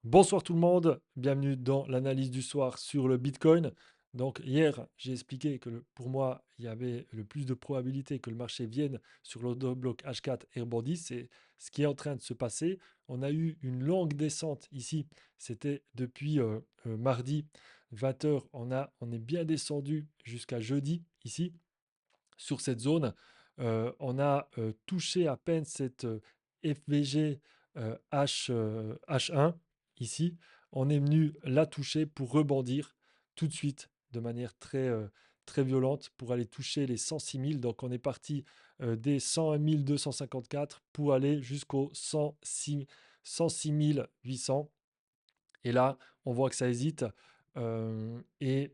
Bonsoir tout le monde, bienvenue dans l'analyse du soir sur le Bitcoin. Donc hier, j'ai expliqué que pour moi, il y avait le plus de probabilité que le marché vienne sur le bloc H4 et rebondisse. C'est ce qui est en train de se passer. On a eu une longue descente ici. C'était depuis mardi 20 heures. On est bien descendu jusqu'à jeudi ici sur cette zone. On a touché à peine cette FVG H1 ici. On est venu la toucher pour rebondir tout de suite de manière très violente pour aller toucher les 106 000. Donc on est parti des 101 254 pour aller jusqu'aux 106 800. Et là, on voit que ça hésite. Et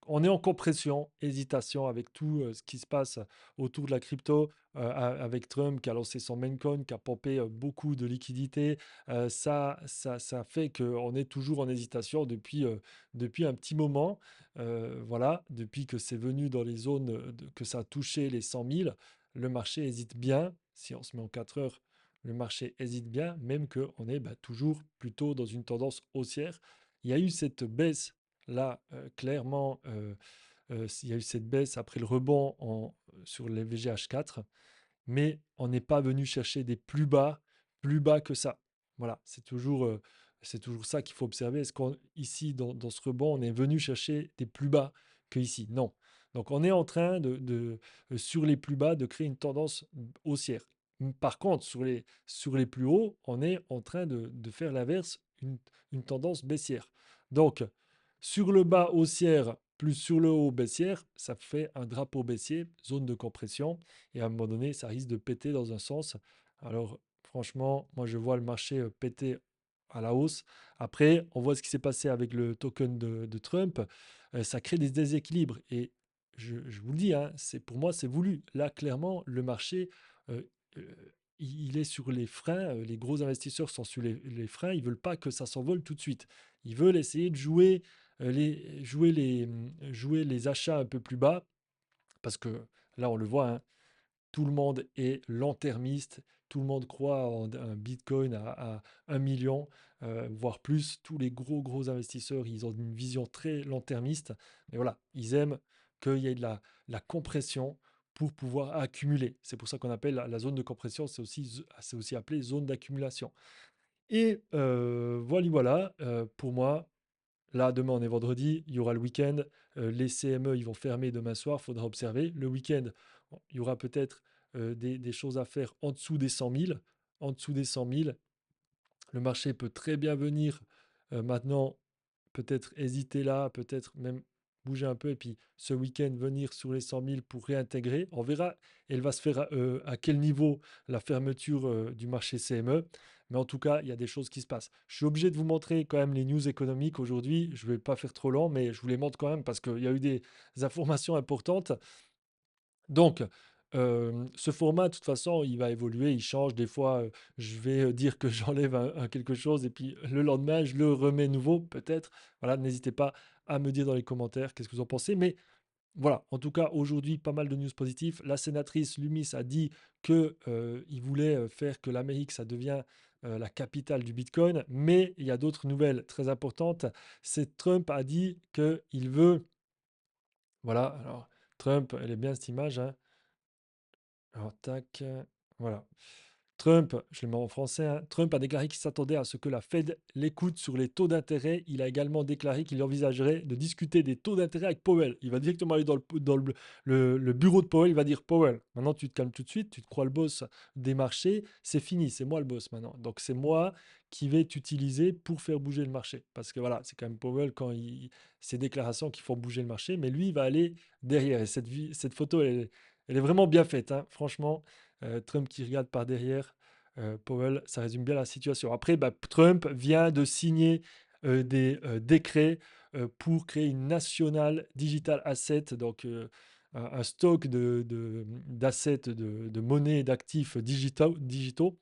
on est en compression, hésitation avec tout ce qui se passe autour de la crypto, avec Trump qui a lancé son main coin, qui a pompé beaucoup de liquidités. Ça fait qu'on est toujours en hésitation depuis un petit moment. Voilà, depuis que c'est venu dans les zones, que ça a touché les 100 000, le marché hésite bien. Si on se met en 4 heures, le marché hésite bien, même qu'on est toujours plutôt dans une tendance haussière. Il y a eu cette baisse là, clairement, il y a eu cette baisse après le rebond sur les VGH4, mais on n'est pas venu chercher des plus bas que ça. Voilà, c'est toujours ça qu'il faut observer. Est-ce qu'ici, dans ce rebond, on est venu chercher des plus bas que ici? Non. Donc, on est en train sur les plus bas, de créer une tendance haussière. Par contre, sur les plus hauts, on est en train de faire l'inverse, une tendance baissière. Donc, sur le bas haussière plus sur le haut baissière, ça fait un drapeau baissier, zone de compression. Et à un moment donné, ça risque de péter dans un sens. Alors, franchement, moi, je vois le marché péter à la hausse. Après, on voit ce qui s'est passé avec le token de Trump. Ça crée des déséquilibres. Et je vous le dis, hein, pour moi, c'est voulu. Là, clairement, le marché, euh, euh, il est sur les freins. Les gros investisseurs sont sur les freins. Ils ne veulent pas que ça s'envole tout de suite. Ils veulent essayer de jouer les achats un peu plus bas. Parce que là, on le voit, hein, tout le monde est long-termiste, tout le monde croit en un Bitcoin à 1 million, voire plus. Tous les gros investisseurs, ils ont une vision très long-termiste. Mais voilà, ils aiment qu'il y ait de la compression pour pouvoir accumuler. C'est pour ça qu'on appelle la zone de compression, c'est aussi appelé zone d'accumulation. Et voilà, pour moi, là, demain, on est vendredi, il y aura le week-end. Les CME, ils vont fermer demain soir, il faudra observer. Le week-end, il y aura peut-être des choses à faire en dessous des 100 000. En dessous des 100 000, le marché peut très bien venir maintenant, peut-être hésiter là, peut-être même bouger un peu et puis ce week-end venir sur les 100 000 pour réintégrer. On verra, elle va se faire à quel niveau la fermeture du marché CME. Mais en tout cas, il y a des choses qui se passent. Je suis obligé de vous montrer quand même les news économiques aujourd'hui. Je ne vais pas faire trop lent, mais je vous les montre quand même parce qu'il y a eu des informations importantes. Donc, ce format, de toute façon, il va évoluer, il change. Des fois, je vais dire que j'enlève quelque chose et puis le lendemain, je le remets nouveau, peut-être. Voilà, n'hésitez pas à me dire dans les commentaires qu'est-ce que vous en pensez. Mais voilà, en tout cas, aujourd'hui, pas mal de news positives. La sénatrice Lumis a dit que il voulait faire que l'Amérique, ça devient la capitale du Bitcoin. Mais il y a d'autres nouvelles très importantes. C'est Trump a dit qu'il veut. Voilà, alors Trump, elle est bien cette image, hein. Alors, tac, voilà. Trump, je le mets en français, hein, Trump a déclaré qu'il s'attendait à ce que la Fed l'écoute sur les taux d'intérêt. Il a également déclaré qu'il envisagerait de discuter des taux d'intérêt avec Powell. Il va directement aller dans le bureau de Powell, il va dire Powell, maintenant tu te calmes tout de suite, tu te crois le boss des marchés, c'est fini, c'est moi le boss maintenant. Donc c'est moi qui vais t'utiliser pour faire bouger le marché. Parce que voilà, c'est quand même Powell ses déclarations qui font bouger le marché, mais lui il va aller derrière. Et cette photo, elle est vraiment bien faite, hein, franchement. Trump qui regarde par derrière Powell, ça résume bien la situation. Après, Trump vient de signer des décrets pour créer une National Digital Asset, donc un stock d'assets, de monnaie et d'actifs digitaux.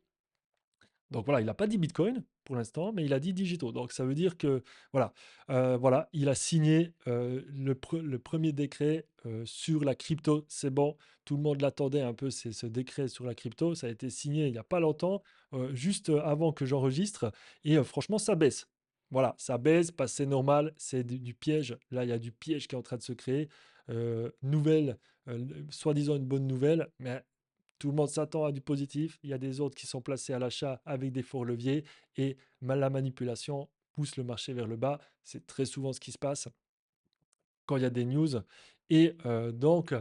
Donc voilà, il n'a pas dit Bitcoin pour l'instant, mais il a dit digitaux. Donc ça veut dire que voilà, voilà, il a signé le premier décret sur la crypto. C'est bon, tout le monde l'attendait un peu, c'est ce décret sur la crypto. Ça a été signé il n'y a pas longtemps, juste avant que j'enregistre. Et franchement, ça baisse. Voilà, ça baisse parce que c'est normal, c'est du piège. Là, il y a du piège qui est en train de se créer. Nouvelle, soi-disant une bonne nouvelle, mais tout le monde s'attend à du positif. Il y a des autres qui sont placés à l'achat avec des forts leviers et la manipulation pousse le marché vers le bas. C'est très souvent ce qui se passe quand il y a des news. Et donc,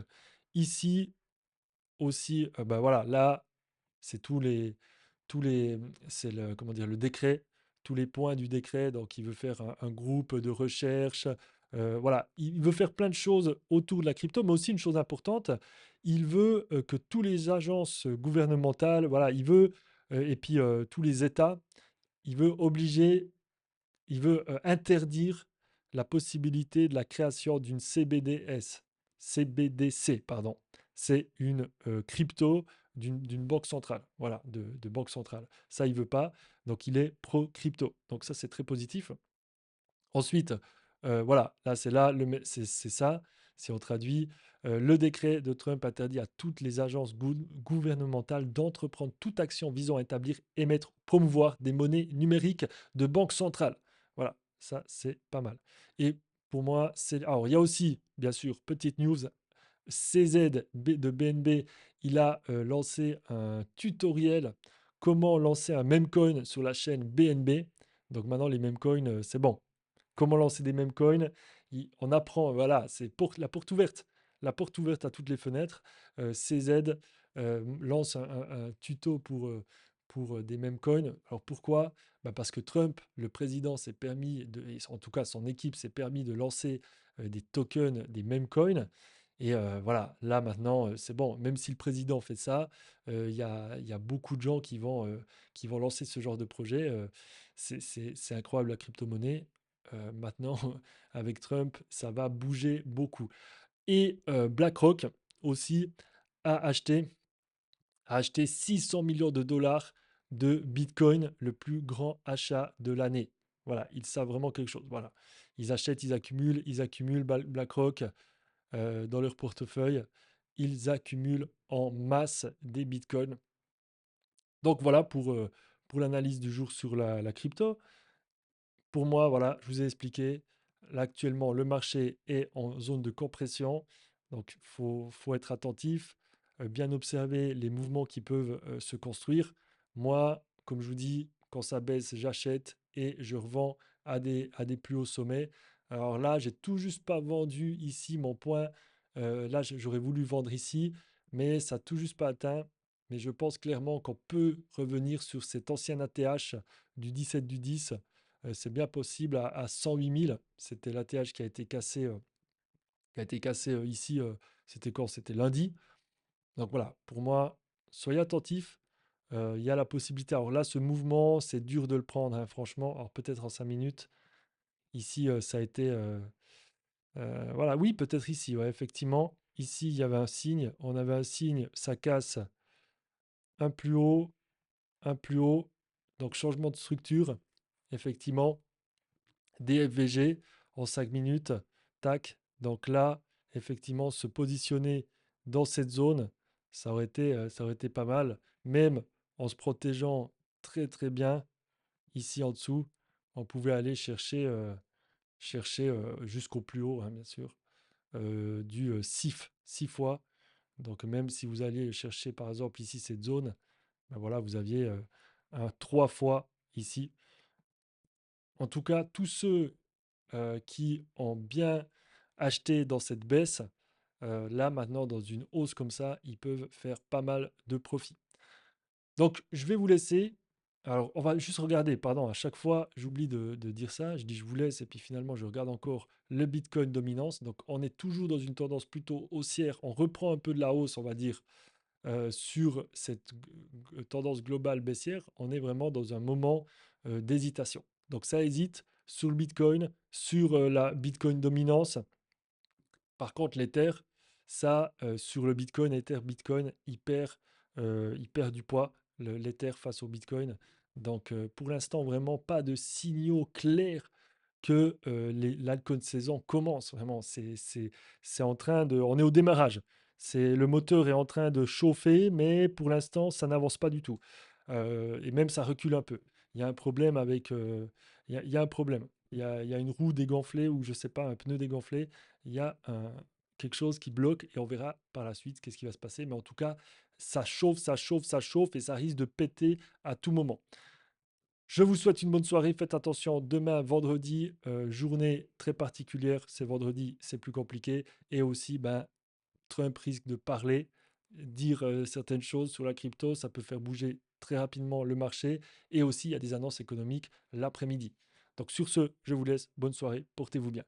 ici aussi, bah voilà, là, c'est c'est le, comment dire, le décret, tous les points du décret. Donc, il veut faire un groupe de recherche. Voilà, il veut faire plein de choses autour de la crypto, mais aussi une chose importante, il veut que tous les agences gouvernementales, voilà, il veut, et puis tous les États, il veut obliger il veut interdire la possibilité de la création d'une CBDS, CBDC, pardon. C'est une crypto d'une banque centrale, voilà, de banque centrale. Ça, il veut pas, donc il est pro-crypto. Donc ça, c'est très positif. Ensuite, voilà, là, c'est ça, si on traduit, le décret de Trump interdit à toutes les agences gouvernementales d'entreprendre toute action visant à établir, émettre, promouvoir des monnaies numériques de banque centrale. Voilà, ça, c'est pas mal. Et pour moi, c'est... Alors, il y a aussi, bien sûr, petite news, CZ de BNB, il a lancé un tutoriel comment lancer un meme coin sur la chaîne BNB. Donc maintenant, les meme coins, c'est bon. Comment lancer des meme coins. On apprend, voilà, c'est pour la porte ouverte. La porte ouverte à toutes les fenêtres. CZ lance un tuto pour des meme coins. Alors pourquoi? Bah parce que Trump, le président, s'est permis, et en tout cas son équipe s'est permis de lancer des tokens, des meme coins. Et voilà, là maintenant, c'est bon. Même si le président fait ça, il y a beaucoup de gens qui vont lancer ce genre de projet. C'est incroyable la crypto-monnaie. Maintenant, avec Trump, ça va bouger beaucoup. Et BlackRock aussi a acheté, a acheté 600 millions de dollars de Bitcoin, le plus grand achat de l'année. Voilà, ils savent vraiment quelque chose. Voilà, ils achètent, ils accumulent BlackRock dans leur portefeuille. Ils accumulent en masse des Bitcoins. Donc voilà pour l'analyse du jour sur la crypto. Pour moi, voilà, je vous ai expliqué. Là, actuellement, le marché est en zone de compression. Donc, il faut être attentif, bien observer les mouvements qui peuvent se construire. Moi, comme je vous dis, quand ça baisse, j'achète et je revends à des plus hauts sommets. Alors là, j'ai tout juste pas vendu ici mon point. Là, j'aurais voulu vendre ici, mais ça n'a tout juste pas atteint. Mais je pense clairement qu'on peut revenir sur cet ancien ATH du 17 du 10. C'est bien possible à 108 000. C'était l'ATH qui a été cassé ici. C'était quand? C'était lundi. Donc voilà, pour moi, soyez attentifs. Il y a la possibilité. Alors là, ce mouvement, c'est dur de le prendre, hein, franchement. Alors peut-être en 5 minutes. Ici, ça a été. Voilà, oui, peut-être ici, ouais, effectivement. Ici, il y avait un signe. On avait un signe, ça casse un plus haut, un plus haut. Donc changement de structure, effectivement. DFVG en 5 minutes. Tac. Donc là, effectivement, se positionner dans cette zone, ça aurait été pas mal. Même en se protégeant très très bien ici en dessous, on pouvait aller chercher jusqu'au plus haut, hein, bien sûr, du SIF, 6 fois. Donc même si vous alliez chercher par exemple ici cette zone, ben voilà, vous aviez un 3 fois ici. En tout cas, tous ceux qui ont bien acheté dans cette baisse, là maintenant dans une hausse comme ça, ils peuvent faire pas mal de profit. Donc je vais vous laisser. Alors on va juste regarder, pardon, à chaque fois j'oublie de dire ça, je dis je vous laisse et puis finalement je regarde encore le Bitcoin dominance. Donc on est toujours dans une tendance plutôt haussière, on reprend un peu de la hausse, on va dire, sur cette tendance globale baissière, on est vraiment dans un moment d'hésitation. Donc ça hésite sur le Bitcoin, sur la Bitcoin dominance. Par contre, l'Ether, ça, sur le Bitcoin, Ether, Bitcoin, il perd du poids, l'Ether face au Bitcoin. Donc pour l'instant, vraiment pas de signaux clairs que l'alcool de saison commence. Vraiment, c'est en train de... On est au démarrage. Le moteur est en train de chauffer, mais pour l'instant, ça n'avance pas du tout. Et même, ça recule un peu. Il y a un problème avec il y a un problème. Il y a une roue dégonflée ou je sais pas, un pneu dégonflé. Il y a quelque chose qui bloque et on verra par la suite qu'est-ce qui va se passer. Mais en tout cas, ça chauffe, ça chauffe, ça chauffe et ça risque de péter à tout moment. Je vous souhaite une bonne soirée. Faites attention, demain, vendredi, journée très particulière. C'est vendredi, c'est plus compliqué. Et aussi, ben, Trump risque de parler, dire certaines choses sur la crypto. Ça peut faire bouger très rapidement le marché. Et aussi, il y a des annonces économiques l'après-midi. Donc sur ce, je vous laisse. Bonne soirée. Portez-vous bien.